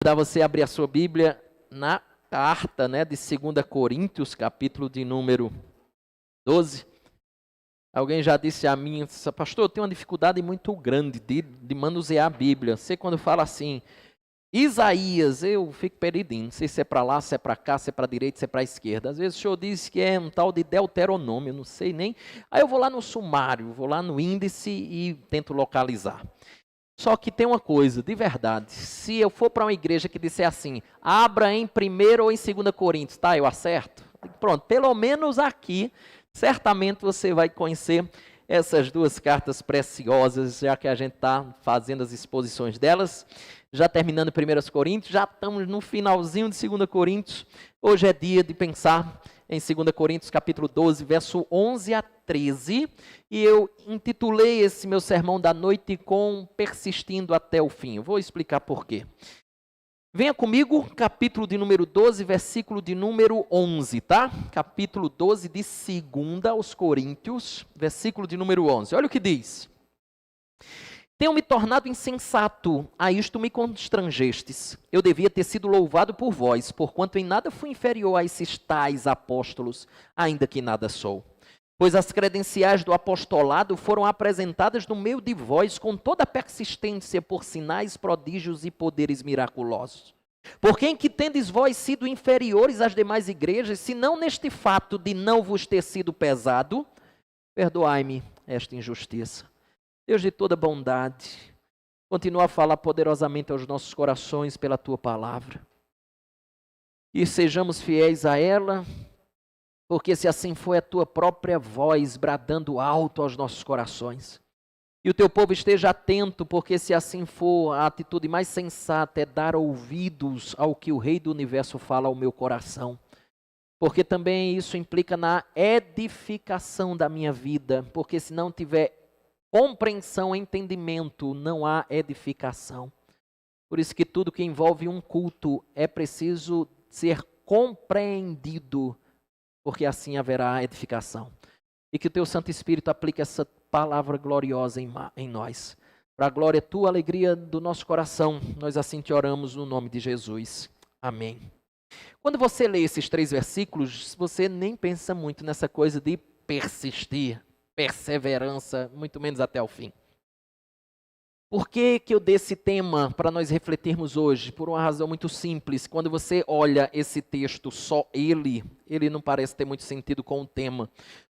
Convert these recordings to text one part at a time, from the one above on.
Para você abrir a sua Bíblia na carta, de 2 Coríntios, capítulo de número 12. Alguém já disse a mim, pastor, eu tenho uma dificuldade muito grande de manusear a Bíblia. Você quando fala assim, Isaías, eu fico perdido, não sei se é para lá, se é para cá, se é para a direita, se é para a esquerda. Às vezes o senhor diz que é um tal de Deuteronômio, não sei nem. Aí eu vou lá no sumário, vou lá no índice e tento localizar. Só que tem uma coisa, de verdade, se eu for para uma igreja que disser assim, abra em 1 ou em 2 Coríntios, tá, eu acerto? Pronto, pelo menos aqui, certamente você vai conhecer essas duas cartas preciosas, já que a gente está fazendo as exposições delas, já terminando 1 Coríntios, já estamos no finalzinho de 2 Coríntios, hoje é dia de pensar em 2 Coríntios capítulo 12, verso 11 a 13, e eu intitulei esse meu sermão da noite com Persistindo até o fim. Eu vou explicar por quê. Venha comigo, capítulo de número 12, versículo de número 11, tá? Capítulo 12 de 2 aos Coríntios, versículo de número 11. Olha o que diz. Tenho me tornado insensato, a isto me constrangestes. Eu devia ter sido louvado por vós, porquanto em nada fui inferior a esses tais apóstolos, ainda que nada sou. Pois as credenciais do apostolado foram apresentadas no meio de vós com toda a persistência por sinais, prodígios e poderes miraculosos. Porque em que tendes vós sido inferiores às demais igrejas, se não neste fato de não vos ter sido pesado, perdoai-me esta injustiça. Deus de toda bondade, continua a falar poderosamente aos nossos corações pela Tua palavra. E sejamos fiéis a ela, porque se assim for a Tua própria voz bradando alto aos nossos corações. E o Teu povo esteja atento, porque se assim for, a atitude mais sensata é dar ouvidos ao que o Rei do Universo fala ao meu coração. Porque também isso implica na edificação da minha vida, porque se não tiver compreensão, entendimento, não há edificação. Por isso que tudo que envolve um culto é preciso ser compreendido, porque assim haverá edificação. E que o Teu Santo Espírito aplique essa palavra gloriosa em nós. Para a glória, Tua alegria do nosso coração, nós assim te oramos no nome de Jesus. Amém. Quando você lê esses 3 versículos, você nem pensa muito nessa coisa de persistir, perseverança, muito menos até o fim. Por que eu dei esse tema para nós refletirmos hoje? Por uma razão muito simples. Quando você olha esse texto, só ele não parece ter muito sentido com o tema.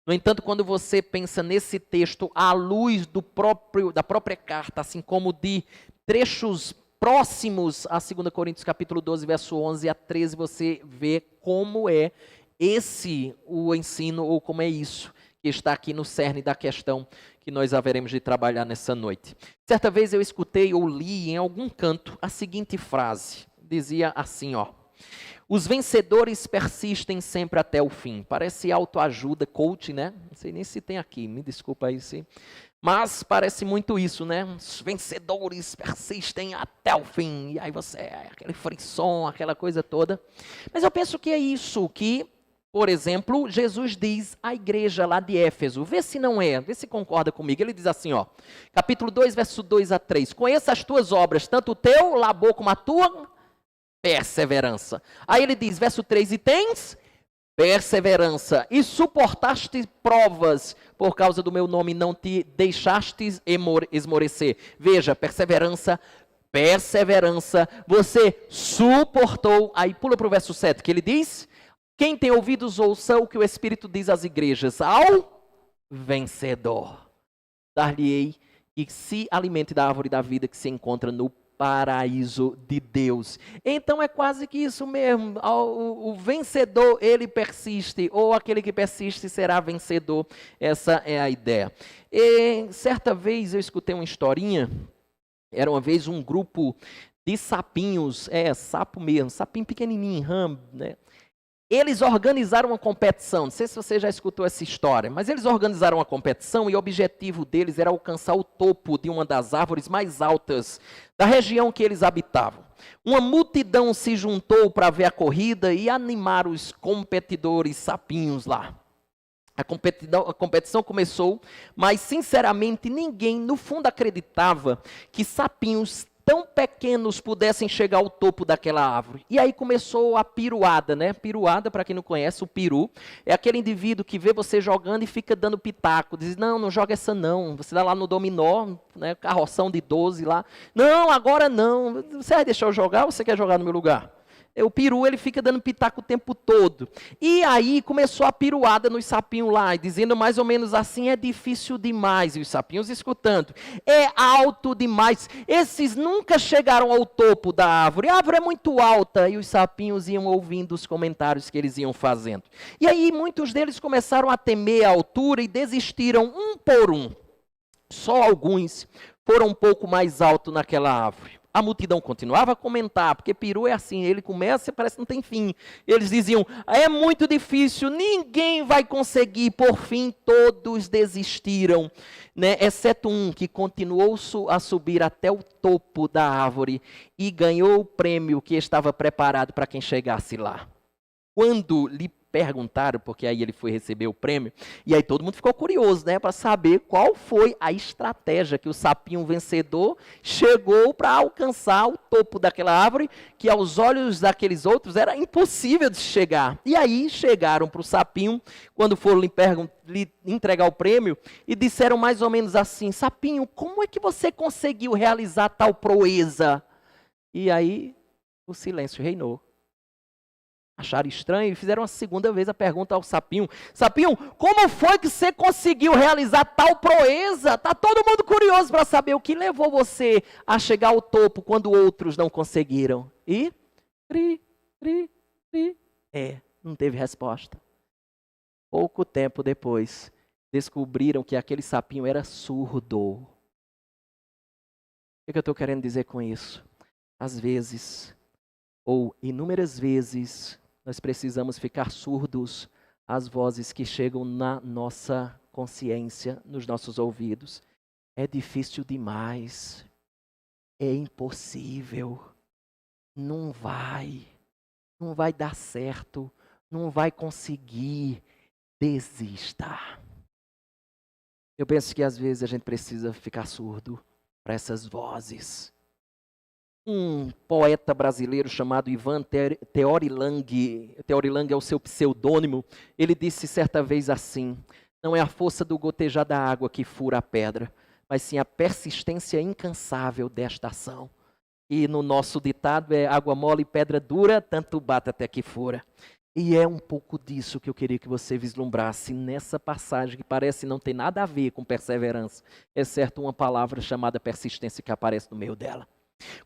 No entanto, quando você pensa nesse texto à luz da própria carta, assim como de trechos próximos a 2 Coríntios capítulo 12, verso 11 a 13, você vê como é o ensino, ou como é isso que está aqui no cerne da questão que nós haveremos de trabalhar nessa noite. Certa vez eu escutei ou li em algum canto a seguinte frase, dizia assim, os vencedores persistem sempre até o fim. Parece autoajuda, coach, né? Não sei nem se tem aqui, me desculpa aí, sim. Mas parece muito isso, né? Os vencedores persistem até o fim. E aí aquele frisson, aquela coisa toda. Mas eu penso que é isso que, por exemplo, Jesus diz à igreja lá de Éfeso, vê se não é, vê se concorda comigo. Ele diz assim, capítulo 2, verso 2 a 3, conheça as tuas obras, tanto o teu labor como a tua perseverança. Aí ele diz, verso 3, e tens perseverança, e suportaste provas, por causa do meu nome não te deixastes esmorecer. Veja, perseverança, você suportou. Aí pula para o verso 7, que ele diz, quem tem ouvidos ouça o que o Espírito diz às igrejas, ao vencedor dar-lhe-ei e se alimente da árvore da vida que se encontra no paraíso de Deus. Então é quase que isso mesmo, o vencedor ele persiste, ou aquele que persiste será vencedor, essa é a ideia. E certa vez eu escutei uma historinha, era uma vez um grupo de sapinhos, sapo mesmo, sapinho pequenininho, ramo, né? Eles organizaram uma competição, não sei se você já escutou essa história, mas eles organizaram uma competição e o objetivo deles era alcançar o topo de uma das árvores mais altas da região que eles habitavam. Uma multidão se juntou para ver a corrida e animar os competidores sapinhos lá. A competição começou, mas sinceramente ninguém no fundo acreditava que sapinhos tão pequenos pudessem chegar ao topo daquela árvore. E aí começou a piruada, né? Piruada, para quem não conhece, o peru é aquele indivíduo que vê você jogando e fica dando pitaco. Diz, não, não joga essa não. Você dá lá no dominó, né? Carroção de 12 lá. Não, agora não. Você vai deixar eu jogar ou você quer jogar no meu lugar? O peru, ele fica dando pitaco o tempo todo. E aí começou a piruada nos sapinhos lá, dizendo mais ou menos assim, é difícil demais. E os sapinhos escutando, é alto demais. Esses nunca chegaram ao topo da árvore. A árvore é muito alta. E os sapinhos iam ouvindo os comentários que eles iam fazendo. E aí muitos deles começaram a temer a altura e desistiram um por um. Só alguns foram um pouco mais alto naquela árvore. A multidão continuava a comentar, porque peru é assim, ele começa e parece que não tem fim. Eles diziam, é muito difícil, ninguém vai conseguir. Por fim, todos desistiram, né? Exceto um que continuou a subir até o topo da árvore e ganhou o prêmio que estava preparado para quem chegasse lá. Quando lhe perguntaram, porque aí ele foi receber o prêmio, e aí todo mundo ficou curioso, né, para saber qual foi a estratégia que o sapinho vencedor chegou para alcançar o topo daquela árvore, que aos olhos daqueles outros era impossível de chegar. E aí chegaram para o sapinho, quando foram lhe entregar o prêmio, e disseram mais ou menos assim, sapinho, como é que você conseguiu realizar tal proeza? E aí o silêncio reinou. Acharam estranho e fizeram a segunda vez a pergunta ao sapinho. Sapinho, como foi que você conseguiu realizar tal proeza? Está todo mundo curioso para saber o que levou você a chegar ao topo quando outros não conseguiram. E? Não teve resposta. Pouco tempo depois, descobriram que aquele sapinho era surdo. O que eu estou querendo dizer com isso? Às vezes, ou inúmeras vezes, nós precisamos ficar surdos às vozes que chegam na nossa consciência, nos nossos ouvidos. É difícil demais. É impossível. Não vai dar certo. Não vai conseguir. Desista. Eu penso que às vezes a gente precisa ficar surdo para essas vozes. Um poeta brasileiro chamado Ivan Teorilang, Teorilang é o seu pseudônimo, ele disse certa vez assim, não é a força do gotejar da água que fura a pedra, mas sim a persistência incansável desta ação. E no nosso ditado é água mole e pedra dura, tanto bate até que fura. E é um pouco disso que eu queria que você vislumbrasse nessa passagem que parece não ter nada a ver com perseverança, exceto uma palavra chamada persistência que aparece no meio dela.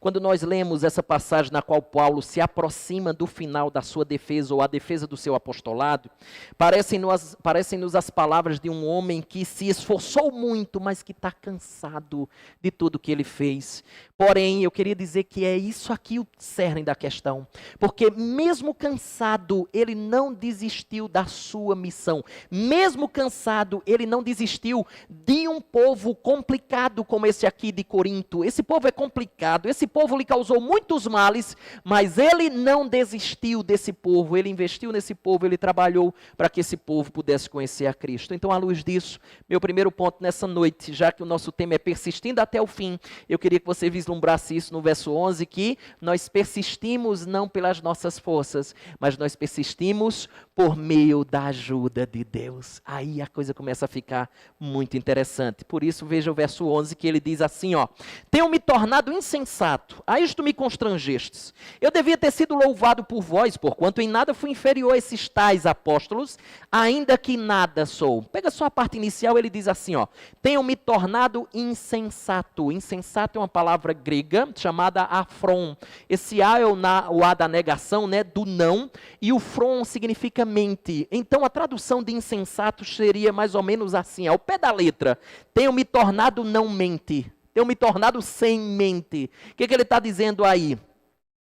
Quando nós lemos essa passagem na qual Paulo se aproxima do final da sua defesa ou a defesa do seu apostolado, parecem-nos as palavras de um homem que se esforçou muito, mas que está cansado de tudo que ele fez. Porém, eu queria dizer que é isso aqui o cerne da questão, porque mesmo cansado, ele não desistiu da sua missão. Mesmo cansado, ele não desistiu de um povo complicado como esse aqui de Corinto. Esse povo é complicado. Esse povo lhe causou muitos males, mas ele não desistiu desse povo, ele investiu nesse povo, ele trabalhou para que esse povo pudesse conhecer a Cristo. Então, à luz disso, meu primeiro ponto nessa noite, já que o nosso tema é persistindo até o fim, eu queria que você vislumbrasse isso no verso 11, que nós persistimos não pelas nossas forças, mas nós persistimos por meio da ajuda de Deus. Aí a coisa começa a ficar muito interessante. Por isso, veja o verso 11, que ele diz assim, ó, tenho me tornado insensato, a isto me constrangestes. Eu devia ter sido louvado por vós, porquanto em nada fui inferior a esses tais apóstolos, ainda que nada sou. Pega só a parte inicial, ele diz assim, ó, tenho me tornado insensato. Insensato é uma palavra grega chamada afron. Esse A é o A da negação, né, do não, e o fron significa mente. Então a tradução de insensato seria mais ou menos assim, ao pé da letra, tenho me tornado não mente. Tenho me tornado sem mente. O que ele está dizendo aí?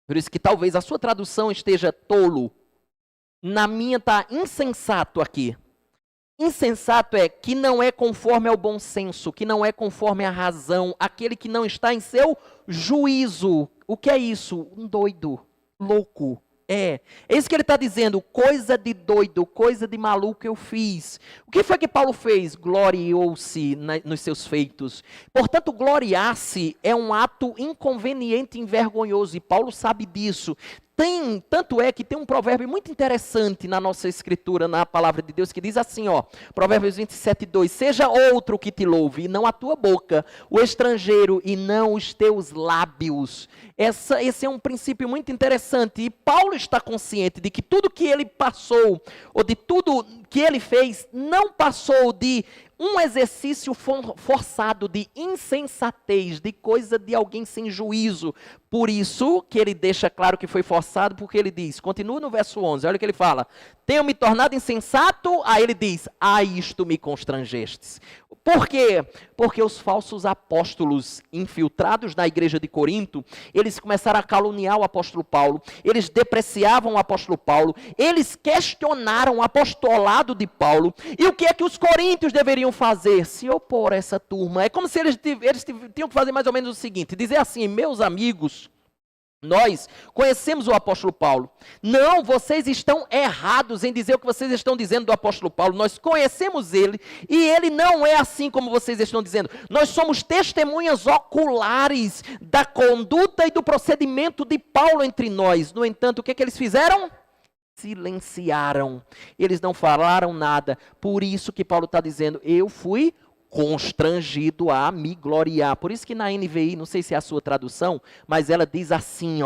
Por isso que talvez a sua tradução esteja tolo. Na minha está insensato aqui. Insensato é que não é conforme ao bom senso, que não é conforme à razão, aquele que não está em seu juízo. O que é isso? Um doido, louco. É isso que ele está dizendo, coisa de doido, coisa de maluco eu fiz. O que foi que Paulo fez? Gloriou-se nos seus feitos. Portanto, gloriar-se é um ato inconveniente e envergonhoso, e Paulo sabe disso. Tanto é que tem um provérbio muito interessante na nossa escritura, na palavra de Deus, que diz assim, Provérbios 27:2, seja outro que te louve, e não a tua boca, o estrangeiro, e não os teus lábios. Esse é um princípio muito interessante, e Paulo está consciente de que tudo que ele passou, ou de tudo que ele fez, não passou de um exercício forçado de insensatez, de coisa de alguém sem juízo. Por isso que ele deixa claro que foi forçado, porque ele diz, continua no verso 11, olha o que ele fala, tenho me tornado insensato, aí ele diz, isto me constrangestes. Por quê? Porque os falsos apóstolos infiltrados na igreja de Corinto, eles começaram a caluniar o apóstolo Paulo, eles depreciavam o apóstolo Paulo, eles questionaram o apostolado de Paulo, e o que é que os coríntios deveriam fazer? Se opor a essa turma. É como se eles tinham que fazer mais ou menos o seguinte, dizer assim, meus amigos, nós conhecemos o apóstolo Paulo. Não, vocês estão errados em dizer o que vocês estão dizendo do apóstolo Paulo. Nós conhecemos ele e ele não é assim como vocês estão dizendo. Nós somos testemunhas oculares da conduta e do procedimento de Paulo entre nós. No entanto, o que eles fizeram? Silenciaram. Eles não falaram nada. Por isso que Paulo está dizendo, eu fui constrangido a me gloriar. Por isso que na NVI, não sei se é a sua tradução, mas ela diz assim,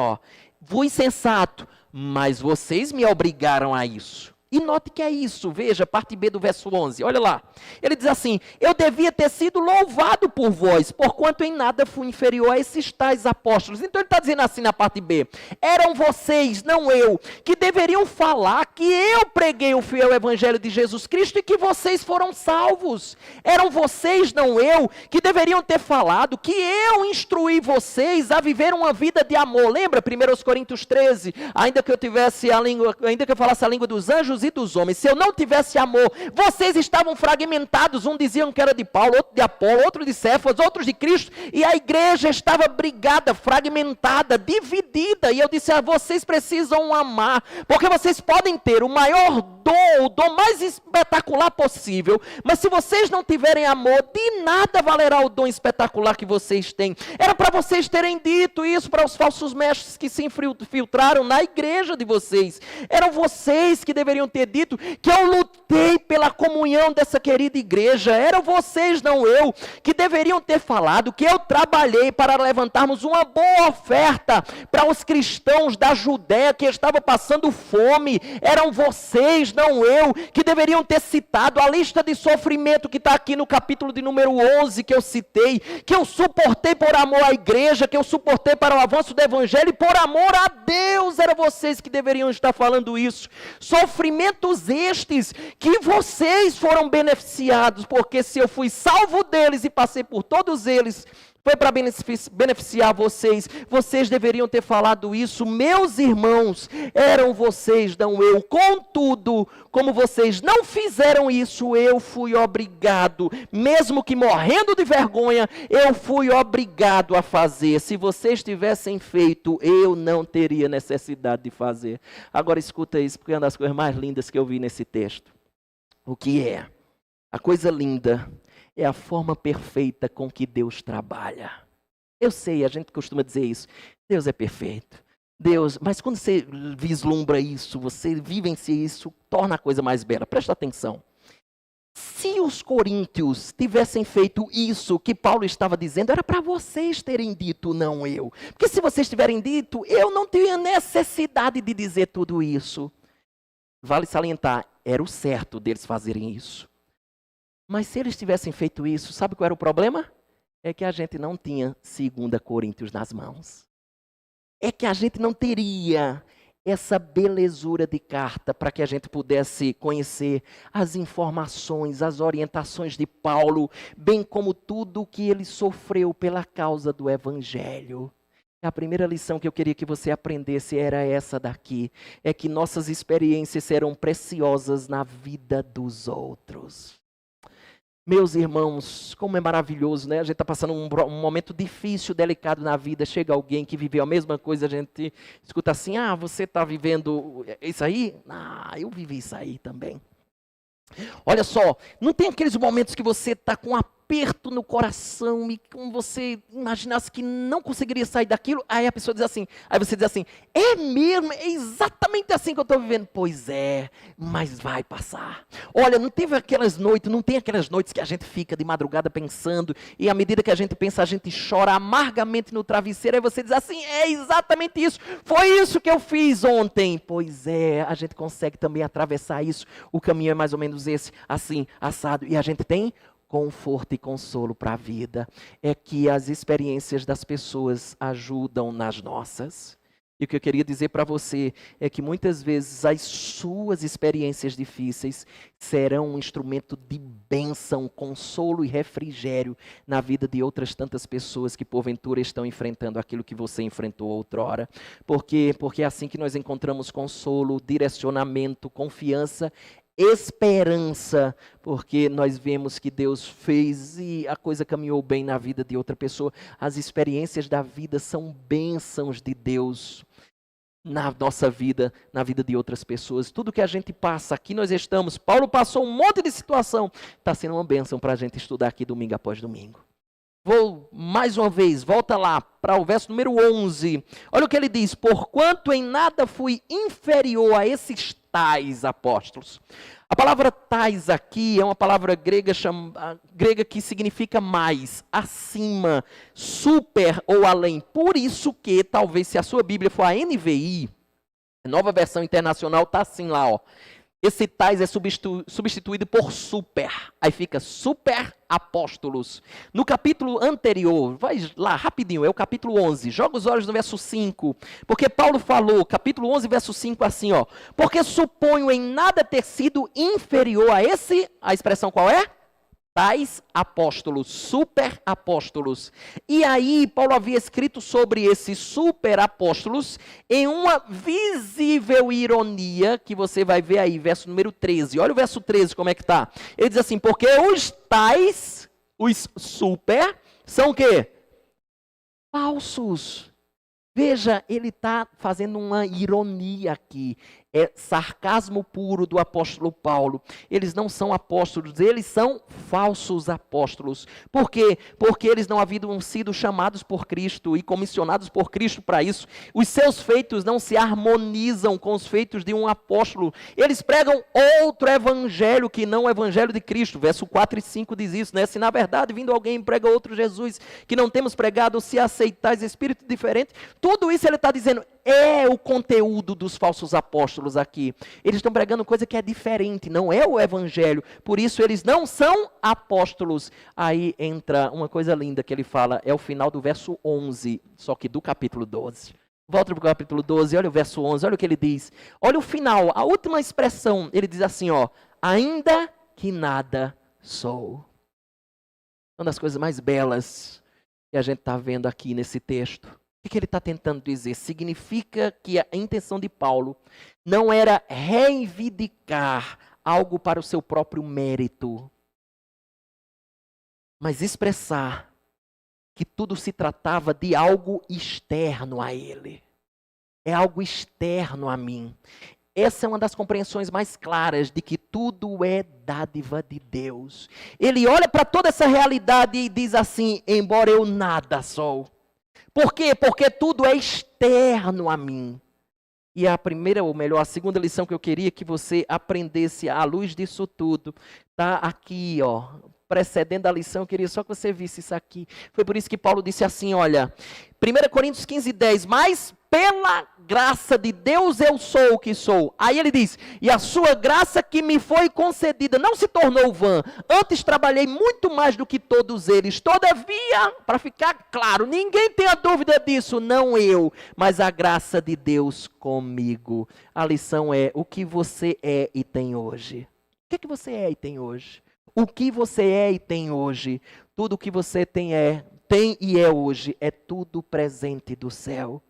fui insensato, mas vocês me obrigaram a isso. E note que é isso, veja, parte B do verso 11, olha lá. Ele diz assim, eu devia ter sido louvado por vós, porquanto em nada fui inferior a esses tais apóstolos. Então ele está dizendo assim na parte B, eram vocês, não eu, que deveriam falar que eu preguei o fiel evangelho de Jesus Cristo e que vocês foram salvos. Eram vocês, não eu, que deveriam ter falado que eu instruí vocês a viver uma vida de amor. Lembra 1 Coríntios 13, ainda que eu falasse a língua dos anjos e dos homens, se eu não tivesse amor, vocês estavam fragmentados, um diziam que era de Paulo, outro de Apolo, outro de Cefas, outros de Cristo, e a igreja estava brigada, fragmentada, dividida, e eu disse, vocês precisam amar, porque vocês podem ter o maior dom, o dom mais espetacular possível, mas se vocês não tiverem amor, de nada valerá o dom espetacular que vocês têm. Era para vocês terem dito isso para os falsos mestres que se infiltraram na igreja de vocês. Eram vocês que deveriam ter dito que eu lutei pela comunhão dessa querida igreja. Eram vocês, não eu, que deveriam ter falado que eu trabalhei para levantarmos uma boa oferta para os cristãos da Judéia que estavam passando fome. Eram vocês, não eu, que deveriam ter citado a lista de sofrimento que está aqui no capítulo de número 11 que eu citei, que eu suportei por amor à igreja, que eu suportei para o avanço do evangelho e por amor a Deus. Eram vocês que deveriam estar falando isso. Sofrimentos estes que vocês foram beneficiados, porque se eu fui salvo deles e passei por todos eles, foi para beneficiar vocês. Vocês deveriam ter falado isso, meus irmãos, eram vocês, não eu. Contudo, como vocês não fizeram isso, eu fui obrigado, mesmo que morrendo de vergonha, eu fui obrigado a fazer. Se vocês tivessem feito, eu não teria necessidade de fazer. Agora escuta isso, porque é uma das coisas mais lindas que eu vi nesse texto. O que é? A coisa linda é a forma perfeita com que Deus trabalha. Eu sei, a gente costuma dizer isso. Deus é perfeito. Deus, mas quando você vislumbra isso, você vivencia isso, torna a coisa mais bela. Presta atenção. Se os coríntios tivessem feito isso que Paulo estava dizendo, era para vocês terem dito, não eu. Porque se vocês tiverem dito, eu não tinha necessidade de dizer tudo isso. Vale salientar, era o certo deles fazerem isso. Mas se eles tivessem feito isso, sabe qual era o problema? É que a gente não tinha 2 Coríntios nas mãos. É que a gente não teria essa belezura de carta para que a gente pudesse conhecer as informações, as orientações de Paulo, bem como tudo o que ele sofreu pela causa do Evangelho. A primeira lição que eu queria que você aprendesse era essa daqui, é que nossas experiências serão preciosas na vida dos outros. Meus irmãos, como é maravilhoso, né? A gente está passando um momento difícil, delicado na vida. Chega alguém que viveu a mesma coisa, a gente escuta assim: ah, você está vivendo isso aí? Ah, eu vivi isso aí também. Olha só, não tem aqueles momentos que você está com um aperto no coração e como você imaginasse que não conseguiria sair daquilo, aí a pessoa diz assim, aí você diz assim, é mesmo, é exatamente assim que eu estou vivendo. Pois é, mas vai passar. Olha, não tem aquelas noites que a gente fica de madrugada pensando, e à medida que a gente pensa, a gente chora amargamente no travesseiro, aí você diz assim, é exatamente isso, foi isso que eu fiz ontem. Pois é, a gente consegue também atravessar isso, o caminho é mais ou menos esse, assim, assado, e a gente tem conforto e consolo para a vida. É que as experiências das pessoas ajudam nas nossas. E o que eu queria dizer para você é que muitas vezes as suas experiências difíceis serão um instrumento de bênção, consolo e refrigério na vida de outras tantas pessoas que porventura estão enfrentando aquilo que você enfrentou outrora. Porque é assim que nós encontramos consolo, direcionamento, confiança, esperança, porque nós vemos que Deus fez e a coisa caminhou bem na vida de outra pessoa. As experiências da vida são bênçãos de Deus na nossa vida, na vida de outras pessoas. Tudo que a gente passa, aqui nós estamos, Paulo passou um monte de situação, está sendo uma bênção para a gente estudar aqui domingo após domingo. Vou mais uma vez, volta lá para o verso número 11. Olha o que ele diz: porquanto em nada fui inferior a esses tais apóstolos. A palavra tais aqui é uma palavra grega que significa mais, acima, super ou além. Por isso que, talvez se a sua Bíblia for a NVI, a Nova Versão Internacional, está assim lá, ó. Esse tais é substituído por super. Aí fica super apóstolos. No capítulo anterior, vai lá rapidinho, é o capítulo 11. Joga os olhos no verso 5. Porque Paulo falou, capítulo 11, verso 5, assim, ó. Porque suponho em nada ter sido inferior a esse, a expressão qual é? Tais apóstolos, super apóstolos. E aí, Paulo havia escrito sobre esses super apóstolos em uma visível ironia, que você vai ver aí, verso número 13. Olha o verso 13 como é que está. Ele diz assim, porque os tais, os super, são o quê? Falsos. Veja, ele está fazendo uma ironia aqui. É sarcasmo puro do apóstolo Paulo. Eles não são apóstolos, eles são falsos apóstolos. Por quê? Porque eles não haviam sido chamados por Cristo e comissionados por Cristo para isso. Os seus feitos não se harmonizam com os feitos de um apóstolo. Eles pregam outro evangelho que não o evangelho de Cristo. Verso 4 e 5 diz isso, né? Se na verdade vindo alguém prega outro Jesus que não temos pregado, se aceitais espírito diferente. Tudo isso ele está dizendo, é o conteúdo dos falsos apóstolos aqui. Eles estão pregando coisa que é diferente, não é o evangelho. Por isso eles não são apóstolos. Aí entra uma coisa linda que ele fala, é o final do verso 11, só que do capítulo 12. Volta para o capítulo 12, olha o verso 11, olha o que ele diz. Olha o final, a última expressão, ele diz assim, ó, ainda que nada sou. Uma das coisas mais belas que a gente está vendo aqui nesse texto. O que ele está tentando dizer? Significa que a intenção de Paulo não era reivindicar algo para o seu próprio mérito, mas expressar que tudo se tratava de algo externo a ele. É algo externo a mim. Essa é uma das compreensões mais claras de que tudo é dádiva de Deus. Ele olha para toda essa realidade e diz assim, embora eu nada sou. Por quê? Porque tudo é externo a mim. E a primeira, ou melhor, a segunda lição que eu queria que você aprendesse à luz disso tudo, está aqui, ó, precedendo a lição, eu queria só que você visse isso aqui. Foi por isso que Paulo disse assim, olha, 1 Coríntios 15:10, mas pela graça de Deus eu sou o que sou. Aí ele diz, e a sua graça que me foi concedida não se tornou vã, antes trabalhei muito mais do que todos eles. Todavia, para ficar claro, ninguém tenha dúvida disso, não eu, mas a graça de Deus comigo. A lição é, o que você é e tem hoje? O que você é e tem hoje? O que você é e tem hoje? Tudo o que você tem e é hoje, é tudo presente do céu.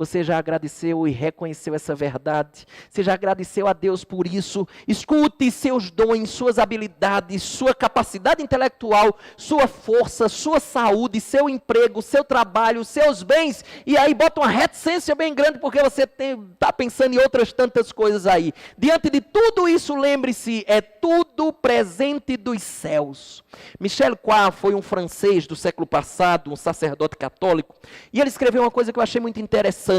Você já agradeceu e reconheceu essa verdade? Você já agradeceu a Deus por isso? Escute seus dons, suas habilidades, sua capacidade intelectual, sua força, sua saúde, seu emprego, seu trabalho, seus bens. E aí bota uma reticência bem grande porque você está pensando em outras tantas coisas aí. Diante de tudo isso, lembre-se, é tudo presente dos céus. Michel Quar foi um francês do século passado, um sacerdote católico, e ele escreveu uma coisa que eu achei muito interessante.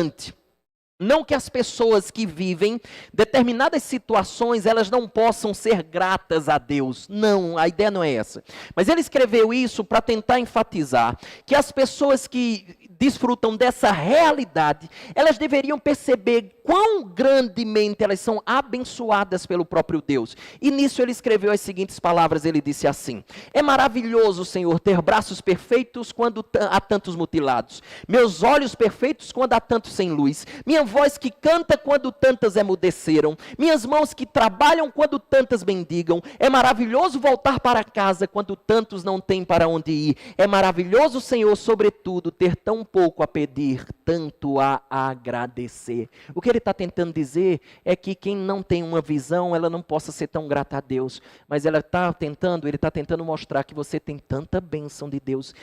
Não que as pessoas que vivem determinadas situações, elas não possam ser gratas a Deus. Não, a ideia não é essa. Mas ele escreveu isso para tentar enfatizar que as pessoas que desfrutam dessa realidade, elas deveriam perceber quão grandemente elas são abençoadas pelo próprio Deus. E nisso ele escreveu as seguintes palavras, ele disse assim: é maravilhoso, Senhor, ter braços perfeitos quando há tantos mutilados, meus olhos perfeitos quando há tantos sem luz, minha voz que canta quando tantas emudeceram, minhas mãos que trabalham quando tantas mendigam. É maravilhoso voltar para casa quando tantos não têm para onde ir. É maravilhoso, Senhor, sobretudo, ter tão pouco a pedir, tanto a agradecer. O que ele está tentando dizer é que quem não tem uma visão, ela não possa ser tão grata a Deus. Mas ele está tentando mostrar que você tem tanta bênção de Deus.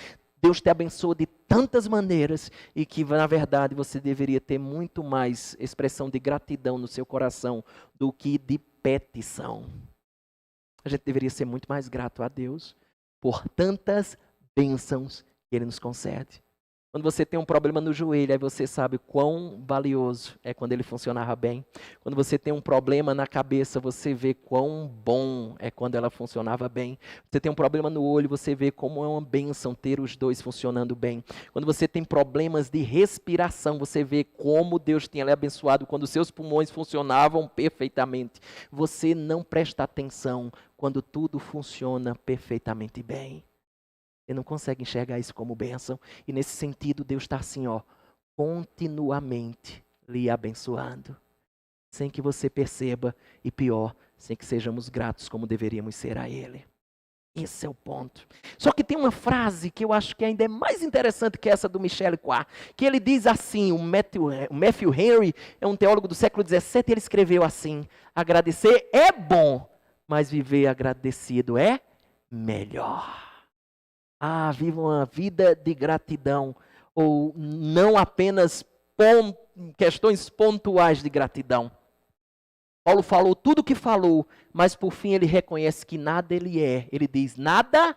Deus te abençoa de tantas maneiras e que, na verdade, você deveria ter muito mais expressão de gratidão no seu coração do que de petição. A gente deveria ser muito mais grato a Deus por tantas bênçãos que Ele nos concede. Quando você tem um problema no joelho, aí você sabe quão valioso é quando ele funcionava bem. Quando você tem um problema na cabeça, você vê quão bom é quando ela funcionava bem. Você tem um problema no olho, você vê como é uma bênção ter os dois funcionando bem. Quando você tem problemas de respiração, você vê como Deus tinha lhe abençoado quando os seus pulmões funcionavam perfeitamente. Você não presta atenção quando tudo funciona perfeitamente bem. Você não consegue enxergar isso como bênção. E nesse sentido, Deus está assim, continuamente lhe abençoando. Sem que você perceba, e pior, sem que sejamos gratos como deveríamos ser a Ele. Esse é o ponto. Só que tem uma frase que eu acho que ainda é mais interessante que essa do Michel Quar, que ele diz assim, o Matthew Henry é um teólogo do século XVII, e ele escreveu assim: agradecer é bom, mas viver agradecido é melhor. Viva uma vida de gratidão, ou não apenas questões pontuais de gratidão. Paulo falou tudo o que falou, mas por fim ele reconhece que nada ele é. Ele diz, nada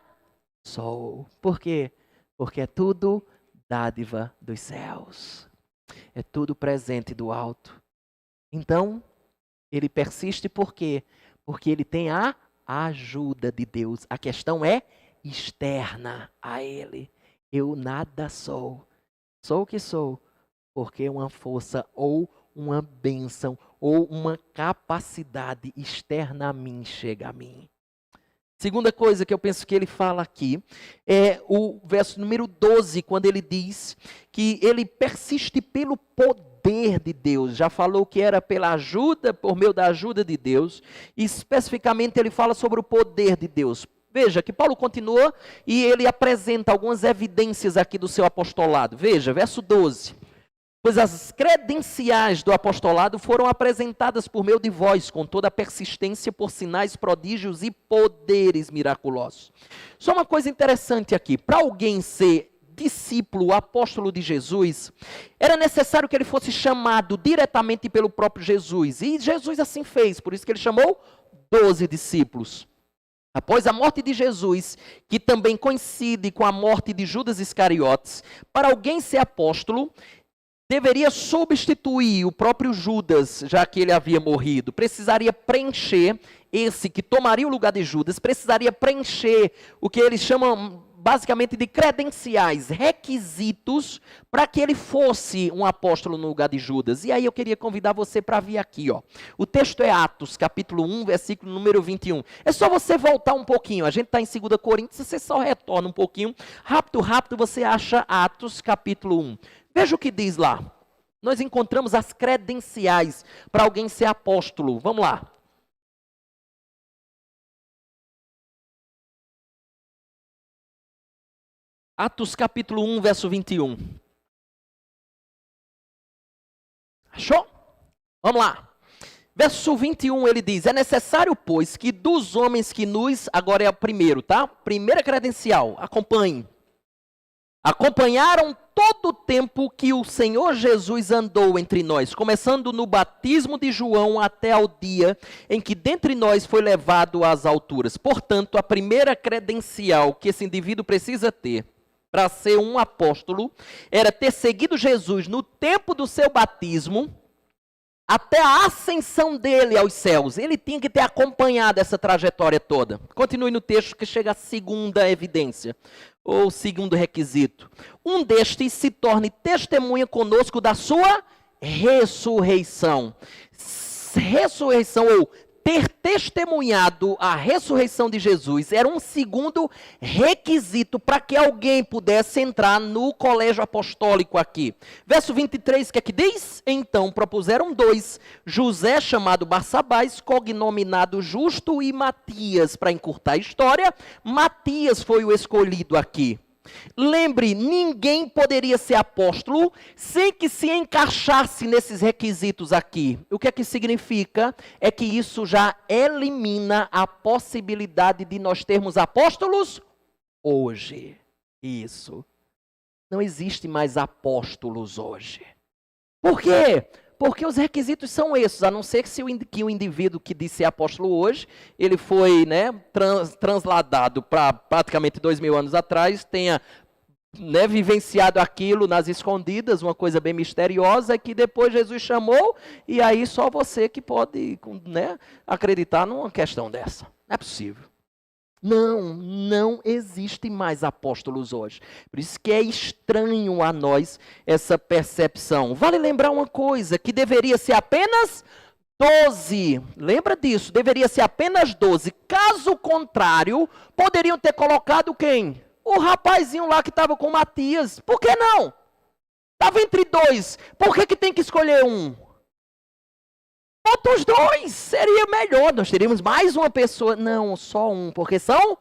sou. Por quê? Porque é tudo dádiva dos céus. É tudo presente do alto. Então, ele persiste por quê? Porque ele tem a ajuda de Deus. A questão é externa a Ele. Eu nada sou. Sou o que sou, porque uma força ou uma bênção ou uma capacidade externa a mim chega a mim. Segunda coisa que eu penso que ele fala aqui é o verso número 12, quando ele diz que ele persiste pelo poder de Deus. Já falou que era pela ajuda, por meio da ajuda de Deus, e especificamente ele fala sobre o poder de Deus. Veja que Paulo continua e ele apresenta algumas evidências aqui do seu apostolado. Veja, verso 12. Pois as credenciais do apostolado foram apresentadas por meio de vós, com toda a persistência por sinais, prodígios e poderes miraculosos. Só uma coisa interessante aqui, para alguém ser discípulo, apóstolo de Jesus, era necessário que ele fosse chamado diretamente pelo próprio Jesus. E Jesus assim fez, por isso que ele chamou 12 discípulos. Após a morte de Jesus, que também coincide com a morte de Judas Iscariotes, para alguém ser apóstolo, deveria substituir o próprio Judas, já que ele havia morrido. Precisaria preencher, esse que tomaria o lugar de Judas, precisaria preencher o que eles chamam basicamente de credenciais, requisitos, para que ele fosse um apóstolo no lugar de Judas. E aí eu queria convidar você para vir aqui, O texto é Atos, capítulo 1, versículo número 21. É só você voltar um pouquinho. A gente está em 2 Coríntios, você só retorna um pouquinho. Rápido, você acha Atos, capítulo 1. Veja o que diz lá. Nós encontramos as credenciais para alguém ser apóstolo. Vamos lá. Atos capítulo 1, verso 21. Achou? Vamos lá. Verso 21, ele diz: é necessário, pois, que dos homens que nos... Agora é o primeiro, tá? Primeira credencial, acompanhe. Acompanharam todo o tempo que o Senhor Jesus andou entre nós, começando no batismo de João até ao dia em que dentre nós foi levado às alturas. Portanto, a primeira credencial que esse indivíduo precisa ter para ser um apóstolo era ter seguido Jesus no tempo do seu batismo até a ascensão dele aos céus. Ele tinha que ter acompanhado essa trajetória toda. Continue no texto que chega a segunda evidência, ou segundo requisito. Um destes se torne testemunha conosco da sua ressurreição. Ressurreição, ou ter testemunhado a ressurreição de Jesus, era um segundo requisito para que alguém pudesse entrar no colégio apostólico aqui. Verso 23, o que é que diz? Então propuseram dois, José chamado Barsabás, cognominado Justo, e Matias. Para encurtar a história, Matias foi o escolhido aqui. Lembre, ninguém poderia ser apóstolo sem que se encaixasse nesses requisitos aqui. O que é que significa? É que isso já elimina a possibilidade de nós termos apóstolos hoje. Isso. Não existe mais apóstolos hoje. Por quê? Porque os requisitos são esses, a não ser que o indivíduo que disse ser apóstolo hoje, ele foi, né, transladado para praticamente 2000 anos atrás, tenha, né, vivenciado aquilo nas escondidas, uma coisa bem misteriosa, que depois Jesus chamou, e aí só você que pode, né, acreditar numa questão dessa. Não é possível. Não existe mais apóstolos hoje. Por isso que é estranho a nós essa percepção. Vale lembrar uma coisa, que deveria ser apenas 12. Lembra disso? Deveria ser apenas 12. Caso contrário, poderiam ter colocado quem? O rapazinho lá que estava com Matias. Por que não? Estava entre dois. Por que tem que escolher um? Bota os dois, seria melhor, nós teríamos mais uma pessoa. Não, só um, porque são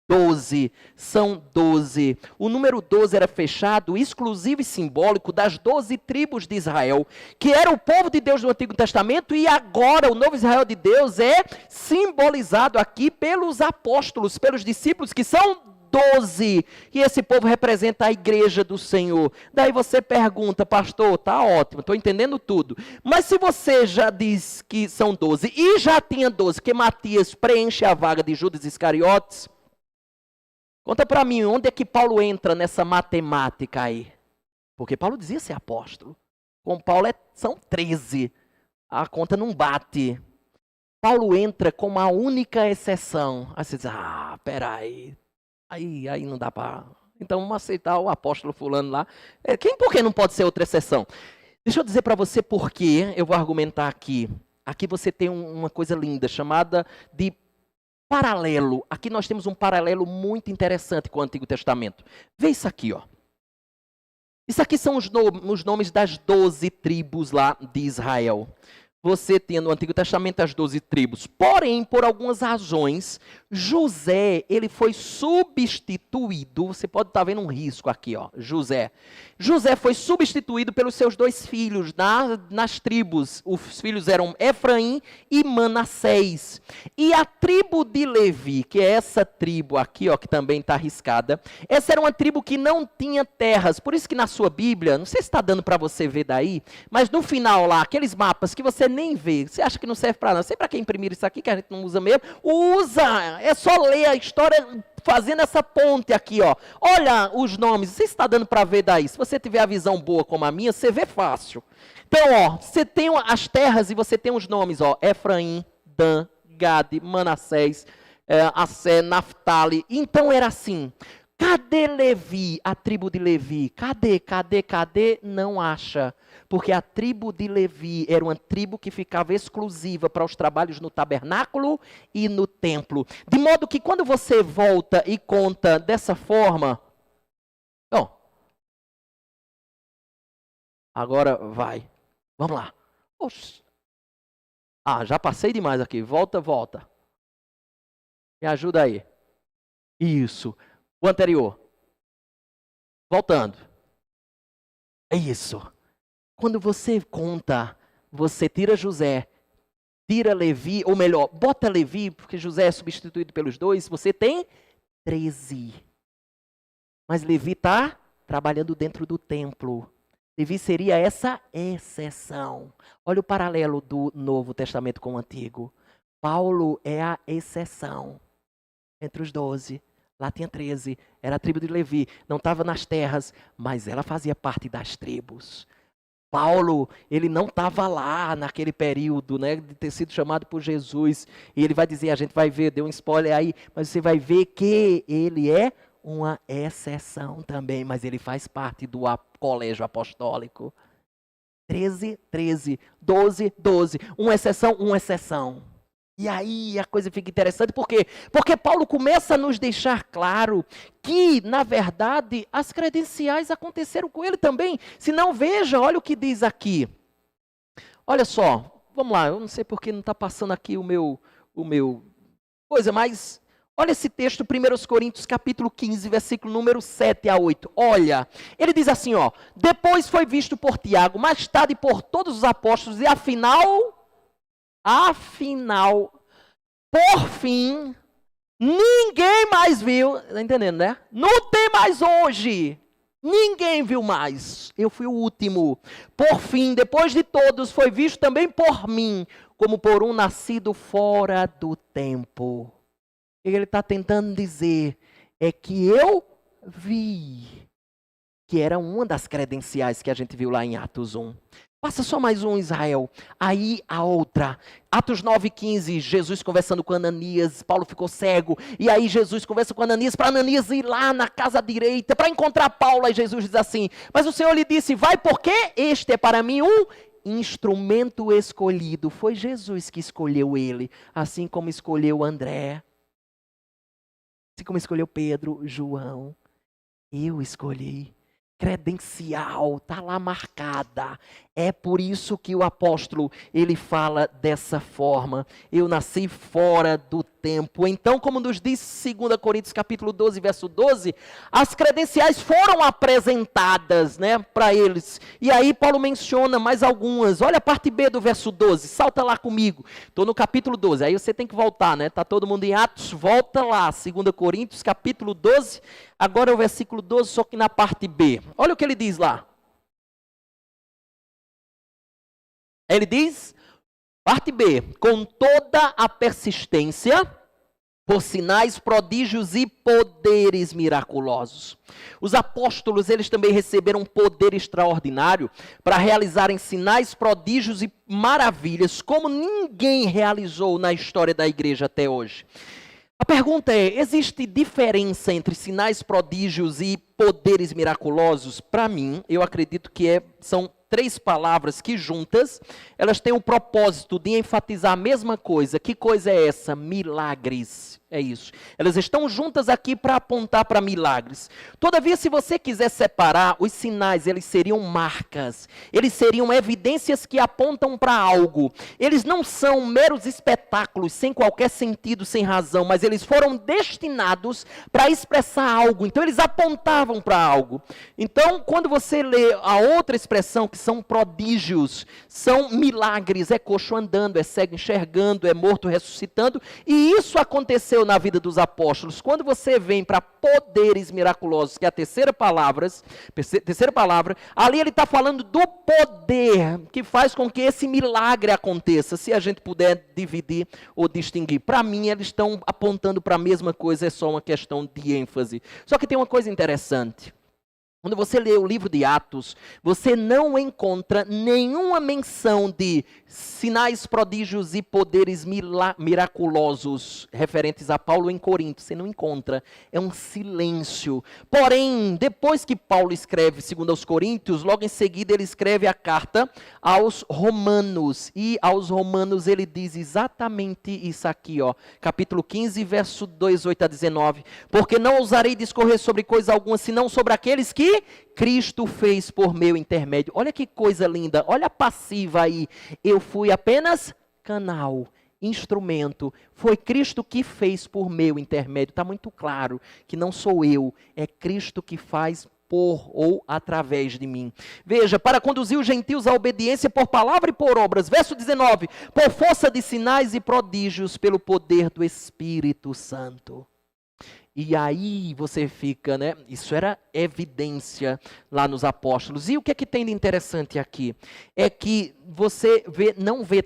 12. São 12. O número 12 era fechado, exclusivo e simbólico das 12 tribos de Israel, que era o povo de Deus do Antigo Testamento, e agora o novo Israel de Deus é simbolizado aqui pelos apóstolos, pelos discípulos, que são 12, e esse povo representa a igreja do Senhor. Daí você pergunta, pastor, tá ótimo, estou entendendo tudo, mas se você já diz que são 12, e já tinha 12, que Matias preenche a vaga de Judas Iscariotes, conta para mim, onde é que Paulo entra nessa matemática aí? Porque Paulo dizia ser apóstolo, com Paulo são 13, a conta não bate. Paulo entra como a única exceção. Aí você diz, peraí, Aí não dá para... Então vamos aceitar o apóstolo fulano lá. Por que não pode ser outra exceção? Deixa eu dizer para você por que eu vou argumentar aqui. Aqui você tem uma coisa linda, chamada de paralelo. Aqui nós temos um paralelo muito interessante com o Antigo Testamento. Vê isso aqui, ó. Isso aqui são os nomes das 12 tribos lá de Israel. Você tinha no Antigo Testamento as 12 tribos. Porém, por algumas razões, José, ele foi substituído. Você pode estar vendo um risco aqui, ó. José foi substituído pelos seus dois filhos nas tribos. Os filhos eram Efraim e Manassés. E a tribo de Levi, que é essa tribo aqui, ó, que também está arriscada, essa era uma tribo que não tinha terras. Por isso que na sua Bíblia, não sei se está dando para você ver daí, mas no final lá, aqueles mapas que você nem vê, você acha que não serve para nada, sei para que imprimir isso aqui, que a gente não usa mesmo, usa, é só ler a história fazendo essa ponte aqui, ó. Olha os nomes, você está dando para ver daí, se você tiver a visão boa como a minha, você vê fácil. Então, ó, você tem as terras e você tem os nomes, ó, Efraim, Dan, Gade, Manassés, Assé, Naftali. Então era assim. Cadê Levi, a tribo de Levi? Cadê? Não acha. Porque a tribo de Levi era uma tribo que ficava exclusiva para os trabalhos no tabernáculo e no templo. De modo que quando você volta e conta dessa forma... Bom, agora vai. Vamos lá. Oxi. Já passei demais aqui. Volta. Me ajuda aí. Isso. O anterior. Voltando. É isso. Quando você conta, você tira José, tira Levi, ou melhor, bota Levi, porque José é substituído pelos dois, você tem 13. Mas Levi está trabalhando dentro do templo. Levi seria essa exceção. Olha o paralelo do Novo Testamento com o Antigo. Paulo é a exceção entre os 12. Lá tinha 13, era a tribo de Levi. Não estava nas terras, mas ela fazia parte das tribos. Paulo, ele não estava lá naquele período, né, de ter sido chamado por Jesus. E ele vai dizer, a gente vai ver, deu um spoiler aí, mas você vai ver que ele é uma exceção também, mas ele faz parte do colégio apostólico. 13, 13, 12, 12. Uma exceção, uma exceção. E aí a coisa fica interessante, por quê? Porque Paulo começa a nos deixar claro que, na verdade, as credenciais aconteceram com ele também. Se não, veja, olha o que diz aqui. Olha só, vamos lá, eu não sei porque não está passando aqui o meu coisa, mas olha esse texto, 1 Coríntios capítulo 15, versículo número 7 a 8. Olha, ele diz assim, ó, depois foi visto por Tiago, mais tarde por todos os apóstolos, e afinal, por fim, ninguém mais viu, tá entendendo, né? Não tem mais hoje, ninguém viu mais, eu fui o último. Por fim, depois de todos, foi visto também por mim, como por um nascido fora do tempo. O que ele está tentando dizer é que eu vi, que era uma das credenciais que a gente viu lá em Atos 1. Passa só mais um, Israel. Aí a outra. Atos 9:15, Jesus conversando com Ananias, Paulo ficou cego. E aí Jesus conversa com Ananias, para Ananias ir lá na casa direita, para encontrar Paulo. Aí Jesus diz assim, mas o Senhor lhe disse, vai porque este é para mim um instrumento escolhido. Foi Jesus que escolheu ele, assim como escolheu André, assim como escolheu Pedro, João. Eu escolhi. Credencial, está lá marcada. É por isso que o apóstolo, ele fala dessa forma. Eu nasci fora do tempo. Então, como nos diz 2 Coríntios capítulo 12, verso 12, as credenciais foram apresentadas, né, para eles. E aí Paulo menciona mais algumas. Olha a parte B do verso 12, salta lá comigo. Estou no capítulo 12, aí você tem que voltar, né? Está todo mundo em Atos, volta lá. 2 Coríntios capítulo 12, agora é o versículo 12, só que na parte B. Olha o que ele diz lá. Ele diz, parte B, com toda a persistência, por sinais, prodígios e poderes miraculosos. Os apóstolos, eles também receberam um poder extraordinário para realizarem sinais, prodígios e maravilhas, como ninguém realizou na história da igreja até hoje. A pergunta é, existe diferença entre sinais, prodígios e poderes miraculosos? Para mim, eu acredito que são 3 palavras que juntas, elas têm o propósito de enfatizar a mesma coisa. Que coisa é essa? Milagres. É isso. Elas estão juntas aqui para apontar para milagres. Todavia, se você quiser separar, os sinais, eles seriam marcas. Eles seriam evidências que apontam para algo. Eles não são meros espetáculos, sem qualquer sentido, sem razão, mas eles foram destinados para expressar algo. Então, eles apontavam para algo. Então, quando você lê a outra expressão, que são prodígios, são milagres, é coxo andando, é cego enxergando, é morto ressuscitando, e isso aconteceu na vida dos apóstolos. Quando você vem para poderes miraculosos, que é a terceira palavra, ali ele está falando do poder que faz com que esse milagre aconteça, se a gente puder dividir ou distinguir. Para mim, eles estão apontando para a mesma coisa, é só uma questão de ênfase. Só que tem uma coisa interessante. Quando você lê o livro de Atos, você não encontra nenhuma menção de sinais, prodígios e poderes miraculosos referentes a Paulo em Corinto. Você não encontra. É um silêncio. Porém, depois que Paulo escreve 2 aos Coríntios, logo em seguida ele escreve a carta aos Romanos. E aos Romanos ele diz exatamente isso aqui, ó, capítulo 15, verso 2, 8 a 19. Porque não ousarei discorrer sobre coisa alguma, senão sobre aqueles que Cristo fez por meu intermédio. Olha que coisa linda, olha a passiva aí. Eu fui apenas canal, instrumento. Foi Cristo que fez por meu intermédio. Está muito claro que não sou eu, é Cristo que faz por ou através de mim. Veja, para conduzir os gentios à obediência por palavra e por obras. Verso 19, por força de sinais e prodígios, pelo poder do Espírito Santo. E aí você fica, né? Isso era evidência lá nos apóstolos. E o que é que tem de interessante aqui? É que você não vê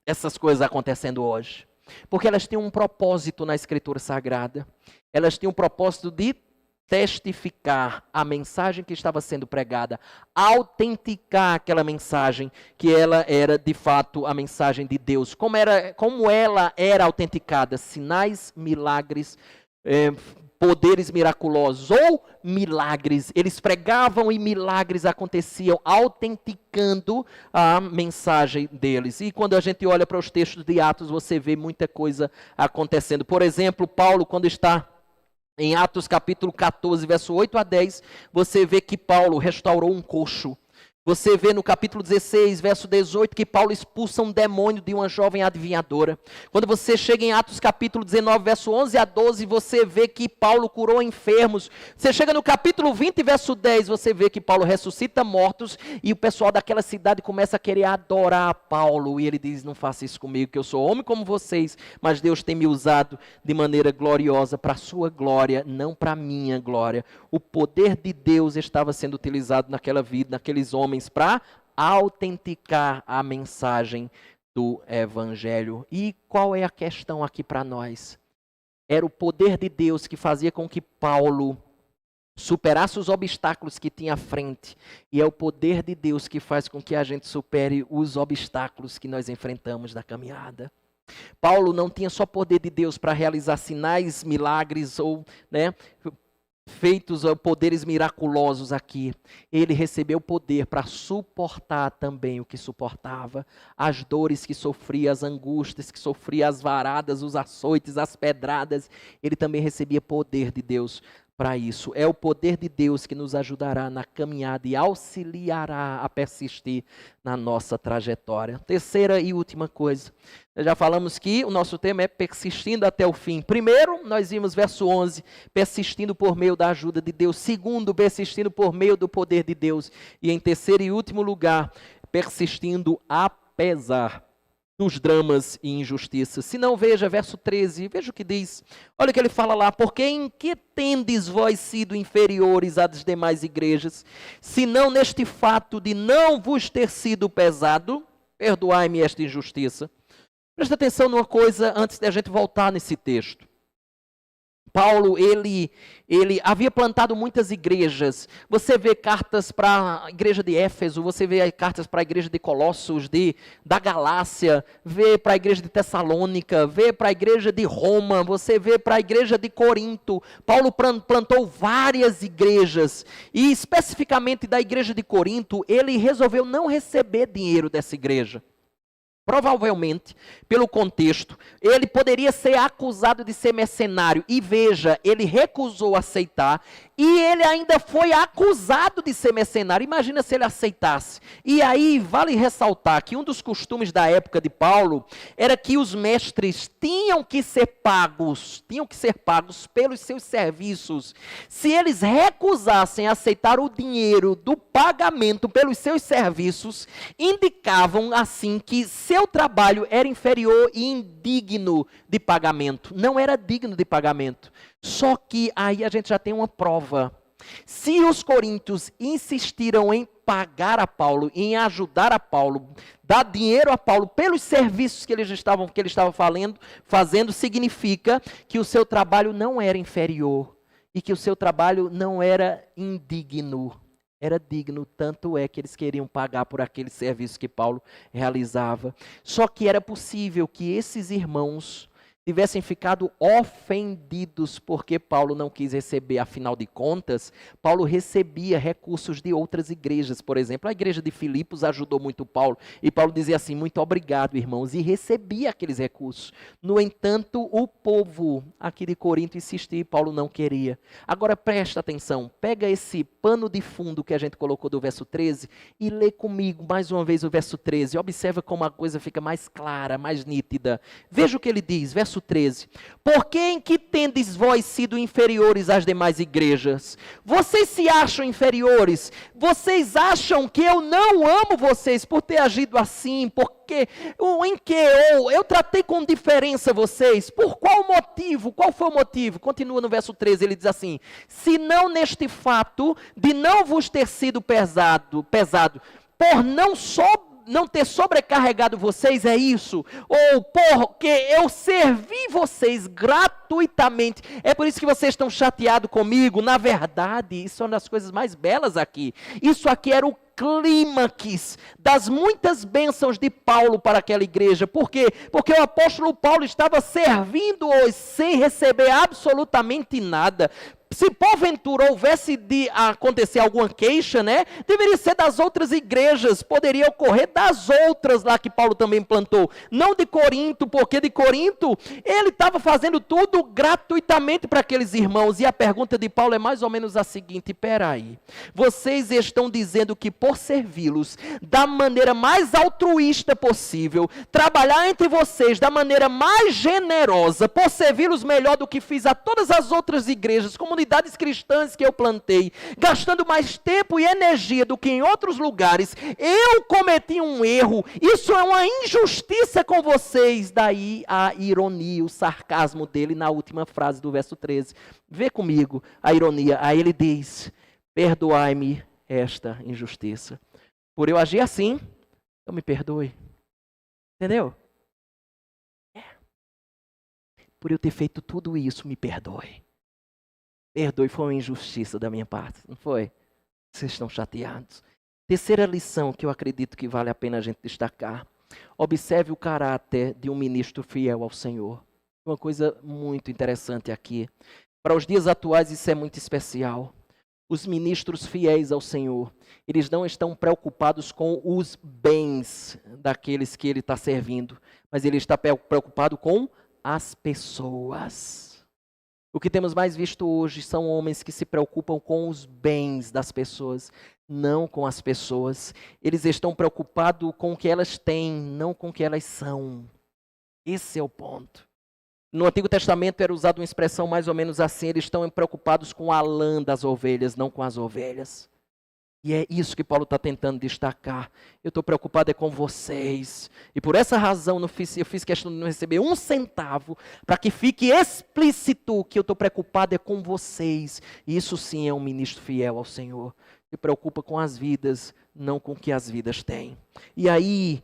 essas coisas acontecendo hoje. Porque elas têm um propósito na Escritura Sagrada. Elas têm um propósito de testificar a mensagem que estava sendo pregada, autenticar aquela mensagem que ela era de fato a mensagem de Deus. Como ela era autenticada? Sinais, milagres, poderes miraculosos ou milagres. Eles pregavam e milagres aconteciam, autenticando a mensagem deles. E quando a gente olha para os textos de Atos, você vê muita coisa acontecendo. Por exemplo, Paulo, quando está em Atos capítulo 14, verso 8 a 10, você vê que Paulo restaurou um coxo. Você vê no capítulo 16, verso 18, que Paulo expulsa um demônio de uma jovem adivinhadora. Quando você chega em Atos capítulo 19, verso 11 a 12, você vê que Paulo curou enfermos. Você chega no capítulo 20, verso 10, você vê que Paulo ressuscita mortos e o pessoal daquela cidade começa a querer adorar Paulo. E ele diz, não faça isso comigo, que eu sou homem como vocês, mas Deus tem me usado de maneira gloriosa para a sua glória, não para a minha glória. O poder de Deus estava sendo utilizado naquela vida, naqueles homens, para autenticar a mensagem do Evangelho. E qual é a questão aqui para nós? Era o poder de Deus que fazia com que Paulo superasse os obstáculos que tinha à frente. E é o poder de Deus que faz com que a gente supere os obstáculos que nós enfrentamos na caminhada. Paulo não tinha só poder de Deus para realizar sinais, milagres ou, feitos poderes miraculosos aqui. Ele recebeu poder para suportar também o que suportava, as dores que sofria, as angústias que sofria, as varadas, os açoites, as pedradas. Ele também recebia poder de Deus para isso. É o poder de Deus que nos ajudará na caminhada e auxiliará a persistir na nossa trajetória. Terceira e última coisa. Nós já falamos que o nosso tema é persistindo até o fim. Primeiro, nós vimos verso 11, persistindo por meio da ajuda de Deus. Segundo, persistindo por meio do poder de Deus. E em terceiro e último lugar, persistindo apesar dos dramas e injustiças. Se não, veja verso 13, veja o que diz. Olha o que ele fala lá, porque em que tendes vós sido inferiores às demais igrejas, senão neste fato de não vos ter sido pesado? Perdoai-me esta injustiça. Presta atenção numa coisa antes de a gente voltar nesse texto. Paulo, ele havia plantado muitas igrejas. Você vê cartas para a igreja de Éfeso, você vê cartas para a igreja de Colossos, da Galácia, vê para a igreja de Tessalônica, vê para a igreja de Roma, você vê para a igreja de Corinto. Paulo plantou várias igrejas e especificamente da igreja de Corinto, ele resolveu não receber dinheiro dessa igreja. Provavelmente, pelo contexto, ele poderia ser acusado de ser mercenário. E veja, ele recusou aceitar e ele ainda foi acusado de ser mercenário. Imagina se ele aceitasse. E aí, vale ressaltar que um dos costumes da época de Paulo era que os mestres tinham que ser pagos pelos seus serviços. Se eles recusassem aceitar o dinheiro do pagamento pelos seus serviços, indicavam assim que seu trabalho era inferior e indigno de pagamento. Não era digno de pagamento. Só que aí a gente já tem uma prova. Se os coríntios insistiram em pagar a Paulo, em ajudar a Paulo, dar dinheiro a Paulo pelos serviços que ele estava fazendo, significa que o seu trabalho não era inferior e que o seu trabalho não era indigno. Era digno, tanto é que eles queriam pagar por aquele serviço que Paulo realizava. Só que era possível que esses irmãos tivessem ficado ofendidos porque Paulo não quis receber. Afinal de contas, Paulo recebia recursos de outras igrejas. Por exemplo, a igreja de Filipos ajudou muito Paulo. E Paulo dizia assim, muito obrigado, irmãos. E recebia aqueles recursos. No entanto, o povo aqui de Corinto insistia e Paulo não queria. Agora presta atenção. Pega esse pano de fundo que a gente colocou do verso 13 e lê comigo mais uma vez o verso 13. Observa como a coisa fica mais clara, mais nítida. Veja o que ele diz, verso verso 13. Porque em que tendes vós sido inferiores às demais igrejas? Vocês se acham inferiores? Vocês acham que eu não amo vocês por ter agido assim? Porque em que eu tratei com diferença vocês? Por qual motivo? Qual foi o motivo? Continua no verso 13, ele diz assim: se não neste fato de não vos ter sido pesado, por não ter sobrecarregado vocês, é isso? Ou porque eu servi vocês gratuitamente, é por isso que vocês estão chateados comigo? Na verdade, isso é uma das coisas mais belas aqui. Isso aqui era o clímax das muitas bênçãos de Paulo para aquela igreja. Por quê? Porque o apóstolo Paulo estava servindo-os sem receber absolutamente nada. Se porventura houvesse de acontecer alguma queixa, né, deveria ser das outras igrejas, poderia ocorrer das outras lá que Paulo também plantou, não de Corinto, porque de Corinto ele estava fazendo tudo gratuitamente para aqueles irmãos. E a pergunta de Paulo é mais ou menos a seguinte: peraí, vocês estão dizendo que por servi-los da maneira mais altruísta possível, trabalhar entre vocês da maneira mais generosa, por servi-los melhor do que fiz a todas as outras igrejas, comunidades cristãs que eu plantei, gastando mais tempo e energia do que em outros lugares, eu cometi um erro, isso é uma injustiça com vocês. Daí a ironia, o sarcasmo dele na última frase do verso 13. Vê comigo a ironia. Aí ele diz: perdoai-me esta injustiça. Por eu agir assim, então me perdoe. Entendeu? Por eu ter feito tudo isso, me perdoe. Perdoe, foi uma injustiça da minha parte, não foi? Vocês estão chateados. Terceira lição que eu acredito que vale a pena a gente destacar: observe o caráter de um ministro fiel ao Senhor. Uma coisa muito interessante aqui. Para os dias atuais isso é muito especial. Os ministros fiéis ao Senhor, eles não estão preocupados com os bens daqueles que ele está servindo, mas ele está preocupado com as pessoas. O que temos mais visto hoje são homens que se preocupam com os bens das pessoas, não com as pessoas. Eles estão preocupados com o que elas têm, não com o que elas são. Esse é o ponto. No Antigo Testamento era usada uma expressão mais ou menos assim: eles estão preocupados com a lã das ovelhas, não com as ovelhas. E é isso que Paulo está tentando destacar. Eu estou preocupado com vocês. E por essa razão eu fiz questão de não receber um centavo, para que fique explícito que eu estou preocupado com vocês. E isso sim é um ministro fiel ao Senhor. Se preocupa com as vidas, não com o que as vidas têm. E aí,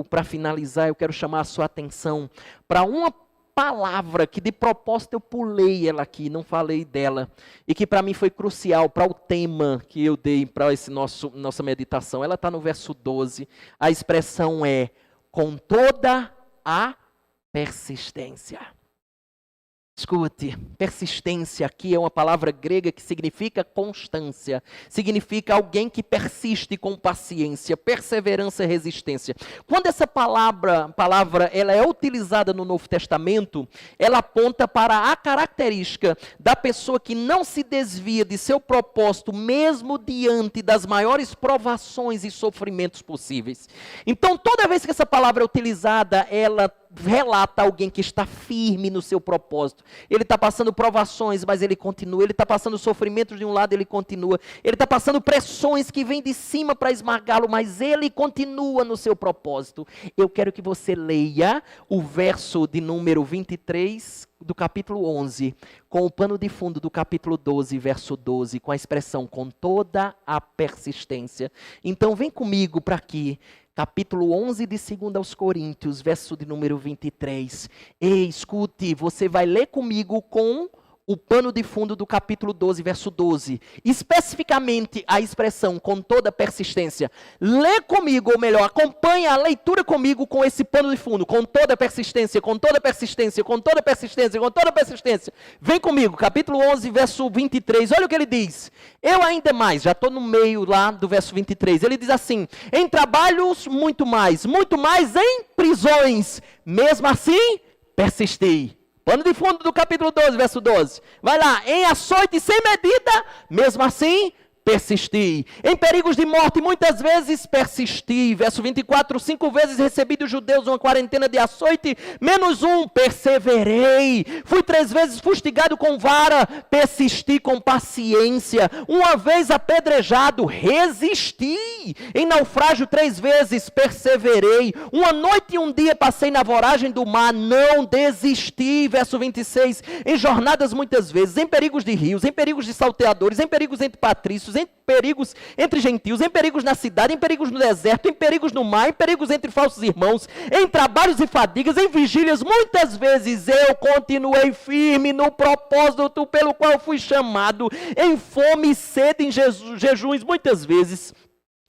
para finalizar, eu quero chamar a sua atenção para uma palavra que de propósito eu pulei ela aqui, não falei dela, e que para mim foi crucial para o tema que eu dei para nossa meditação. Ela está no verso 12, a expressão é: com toda a persistência. Escute, persistência aqui é uma palavra grega que significa constância, significa alguém que persiste com paciência, perseverança e resistência. Quando essa palavra ela é utilizada no Novo Testamento, ela aponta para a característica da pessoa que não se desvia de seu propósito, mesmo diante das maiores provações e sofrimentos possíveis. Então, toda vez que essa palavra é utilizada, ela relata alguém que está firme no seu propósito. Ele está passando provações, mas ele continua. Ele está passando sofrimentos de um lado, ele continua. Ele está passando pressões que vêm de cima para esmagá-lo, mas ele continua no seu propósito. Eu quero que você leia o verso de número 23 do capítulo 11, com o pano de fundo do capítulo 12, verso 12, com a expressão com toda a persistência. Então vem comigo para aqui. Capítulo 11 de 2 aos Coríntios, verso de número 23. Ei, escute, você vai ler comigo com o pano de fundo do capítulo 12, verso 12. Especificamente a expressão com toda persistência. Lê comigo, ou melhor, acompanhe a leitura comigo com esse pano de fundo. Com toda persistência, com toda persistência, com toda persistência, com toda persistência. Vem comigo, capítulo 11, verso 23. Olha o que ele diz. Eu ainda mais, já estou no meio lá do verso 23. Ele diz assim: em trabalhos muito mais em prisões, mesmo assim persistei. Pano de fundo do capítulo 12, verso 12. Vai lá. Em açoite sem medida, mesmo assim persisti. Em perigos de morte, muitas vezes persisti. Verso 24, 5 vezes recebi dos judeus uma quarentena de açoite, menos um, perseverei. Fui 3 vezes fustigado com vara, persisti com paciência. Uma vez apedrejado, resisti. Em naufrágio 3 vezes, perseverei. Uma noite e um dia passei na voragem do mar, não desisti. Verso 26, em jornadas muitas vezes, em perigos de rios, em perigos de salteadores, em perigos entre patrícios, em perigos entre gentios, em perigos na cidade, em perigos no deserto, em perigos no mar, em perigos entre falsos irmãos, em trabalhos e fadigas, em vigílias, muitas vezes eu continuei firme no propósito pelo qual fui chamado, em fome e sede, em jejuns, muitas vezes,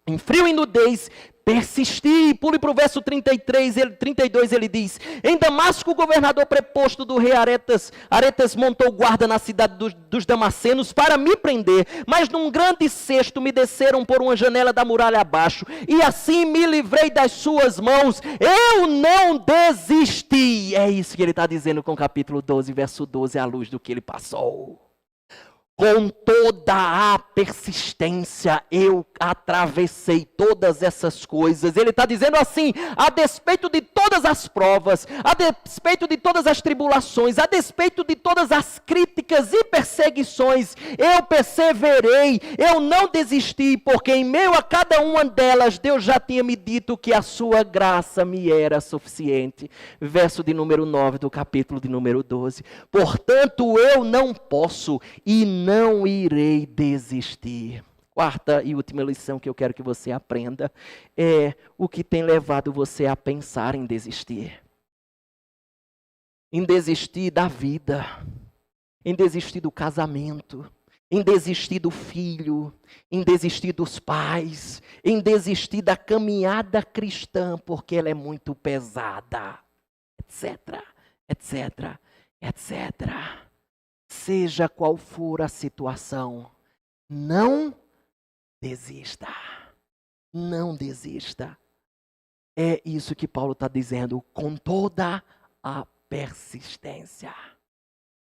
em frio e nudez, persisti. Pule para o verso 32, ele diz: em Damasco, o governador preposto do rei Aretas montou guarda na cidade dos Damascenos para me prender, mas num grande cesto me desceram por uma janela da muralha abaixo, e assim me livrei das suas mãos. Eu não desisti. É isso que ele está dizendo com o capítulo 12, verso 12, à luz do que ele passou. Com toda a persistência, eu atravessei todas essas coisas. Ele está dizendo assim: a despeito de todas as provas, a despeito de todas as tribulações, a despeito de todas as críticas e perseguições, eu perseverei, eu não desisti, porque em meio a cada uma delas, Deus já tinha me dito que a sua graça me era suficiente. Verso de número 9 do capítulo de número 12. Portanto, eu não posso e não irei desistir. Quarta e última lição que eu quero que você aprenda é o que tem levado você a pensar em desistir. Em desistir da vida, em desistir do casamento, em desistir do filho, em desistir dos pais, em desistir da caminhada cristã, porque ela é muito pesada, etc, etc, etc. Seja qual for a situação, não desista. Não desista. É isso que Paulo está dizendo, com toda a persistência.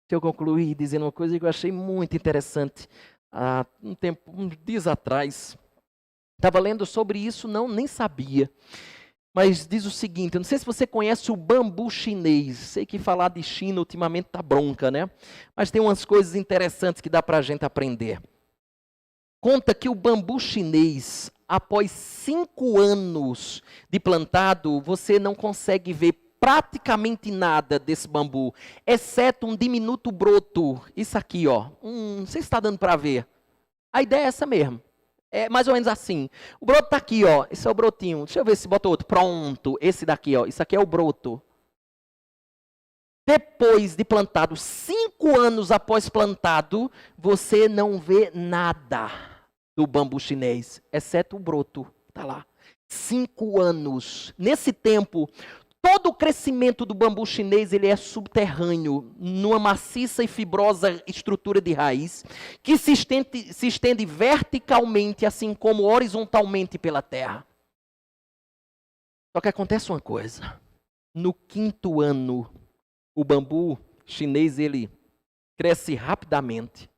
Se eu concluir dizendo uma coisa que eu achei muito interessante, há uns dias atrás, estava lendo sobre isso, nem sabia. Mas diz o seguinte, eu não sei se você conhece o bambu chinês. Sei que falar de China ultimamente tá bronca, né? Mas tem umas coisas interessantes que dá para a gente aprender. Conta que o bambu chinês, após 5 anos de plantado, você não consegue ver praticamente nada desse bambu, exceto um diminuto broto. Isso aqui, ó. Não sei se está dando para ver. A ideia é essa mesmo. É mais ou menos assim. O broto está aqui, ó. Esse é o brotinho. Deixa eu ver se bota outro. Pronto. Esse daqui, ó. Isso aqui é o broto. Depois de plantado, 5 anos após plantado, você não vê nada do bambu chinês, exceto o broto. Está lá. 5 anos. Nesse tempo, todo o crescimento do bambu chinês ele é subterrâneo, numa maciça e fibrosa estrutura de raiz, que se estende verticalmente, assim como horizontalmente pela terra. Só que acontece uma coisa. No 5º ano, o bambu chinês ele cresce rapidamente,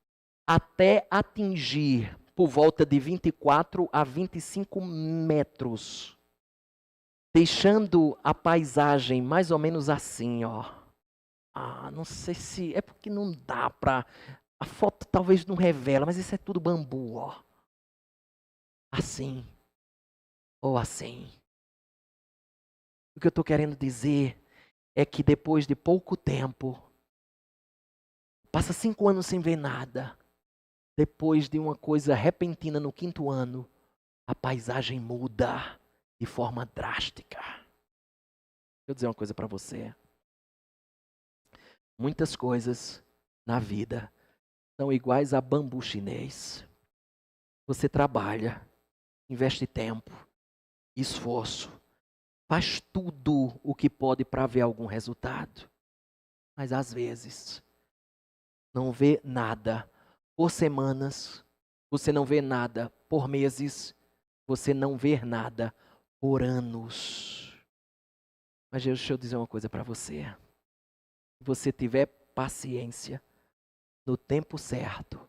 até atingir por volta de 24 a 25 metros. Deixando a paisagem mais ou menos assim, ó. Não sei se... É porque não dá para... A foto talvez não revela, mas isso é tudo bambu, ó. Assim. Ou assim. O que eu estou querendo dizer é que depois de pouco tempo, passa 5 anos sem ver nada. Depois de uma coisa repentina no 5º ano, a paisagem muda de forma drástica. Deixa eu dizer uma coisa para você. Muitas coisas na vida são iguais a bambu chinês. Você trabalha, investe tempo, esforço, faz tudo o que pode para ver algum resultado. Mas às vezes, não vê nada por semanas, você não vê nada por meses, você não vê nada por anos. Mas deixa eu dizer uma coisa para você. Se você tiver paciência, no tempo certo,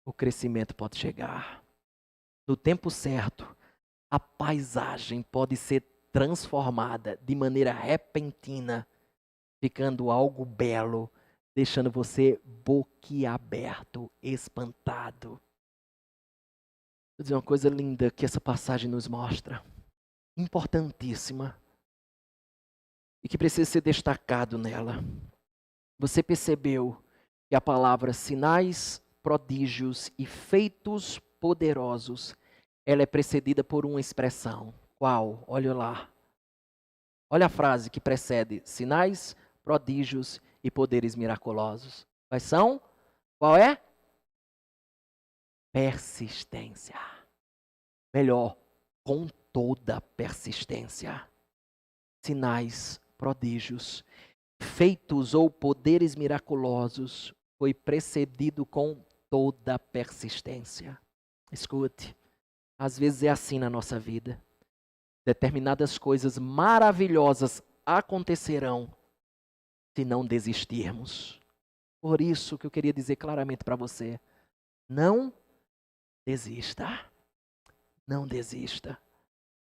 o crescimento pode chegar. no tempo certo, a paisagem pode ser transformada de maneira repentina, ficando algo belo, deixando você boquiaberto, espantado. Vou dizer uma coisa linda que essa passagem nos mostra, importantíssima, e que precisa ser destacado nela. Você percebeu que a palavra sinais, prodígios e feitos poderosos, ela é precedida por uma expressão. Qual? Olha lá. Olha a frase que precede sinais, prodígios e poderes miraculosos. Quais são? Qual é? Persistência. Melhor, com toda persistência. Sinais, prodígios, feitos ou poderes miraculosos, foi precedido com toda persistência. Escute, às vezes é assim na nossa vida. Determinadas coisas maravilhosas acontecerão se não desistirmos. Por isso que eu queria dizer claramente para você, não desista. Não desista.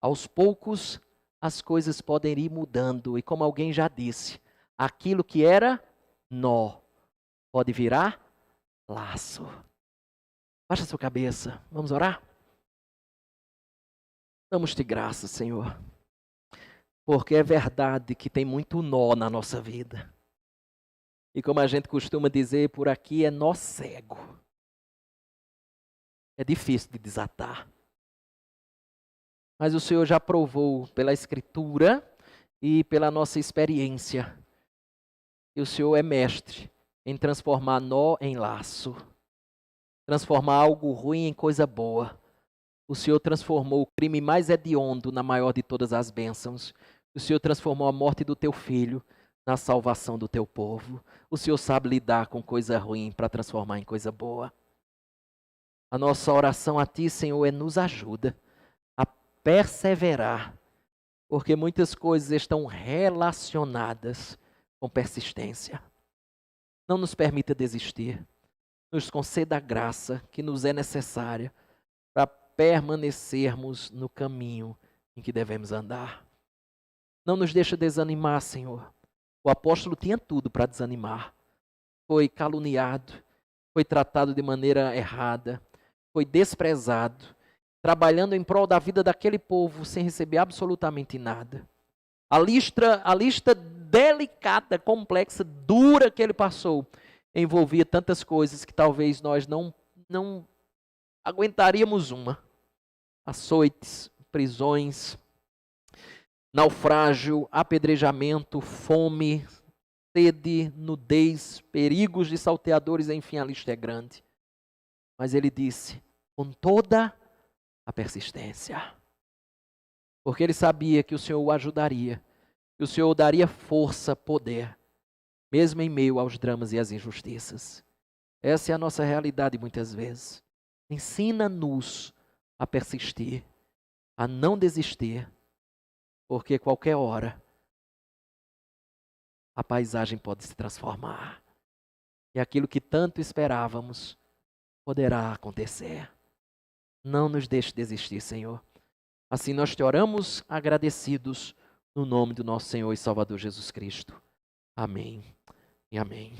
Aos poucos, as coisas podem ir mudando. E como alguém já disse, aquilo que era nó pode virar laço. Baixa sua cabeça. Vamos orar? Damos-te graça, Senhor. Porque é verdade que tem muito nó na nossa vida. E como a gente costuma dizer por aqui, é nó cego. É difícil de desatar. Mas o Senhor já provou pela Escritura e pela nossa experiência que o Senhor é mestre em transformar nó em laço, transformar algo ruim em coisa boa. O Senhor transformou o crime mais hediondo na maior de todas as bênçãos. O Senhor transformou a morte do teu filho na salvação do teu povo. O Senhor sabe lidar com coisa ruim para transformar em coisa boa. A nossa oração a Ti, Senhor, é nos ajuda a perseverar, porque muitas coisas estão relacionadas com persistência. Não nos permita desistir. Nos conceda a graça que nos é necessária para permanecermos no caminho em que devemos andar. Não nos deixa desanimar, Senhor. O apóstolo tinha tudo para desanimar. Foi caluniado, foi tratado de maneira errada, foi desprezado, trabalhando em prol da vida daquele povo sem receber absolutamente nada. A lista delicada, complexa, dura que ele passou, envolvia tantas coisas que talvez nós não aguentaríamos uma. Açoites, prisões, naufrágio, apedrejamento, fome, sede, nudez, perigos de salteadores, enfim, a lista é grande. Mas ele disse, com toda a persistência. Porque ele sabia que o Senhor o ajudaria, que o Senhor o daria força, poder, mesmo em meio aos dramas e às injustiças. Essa é a nossa realidade muitas vezes. Ensina-nos a persistir, a não desistir, porque qualquer hora a paisagem pode se transformar. E aquilo que tanto esperávamos poderá acontecer. Não nos deixe desistir, Senhor. Assim nós te oramos agradecidos no nome do nosso Senhor e Salvador Jesus Cristo. Amém e amém.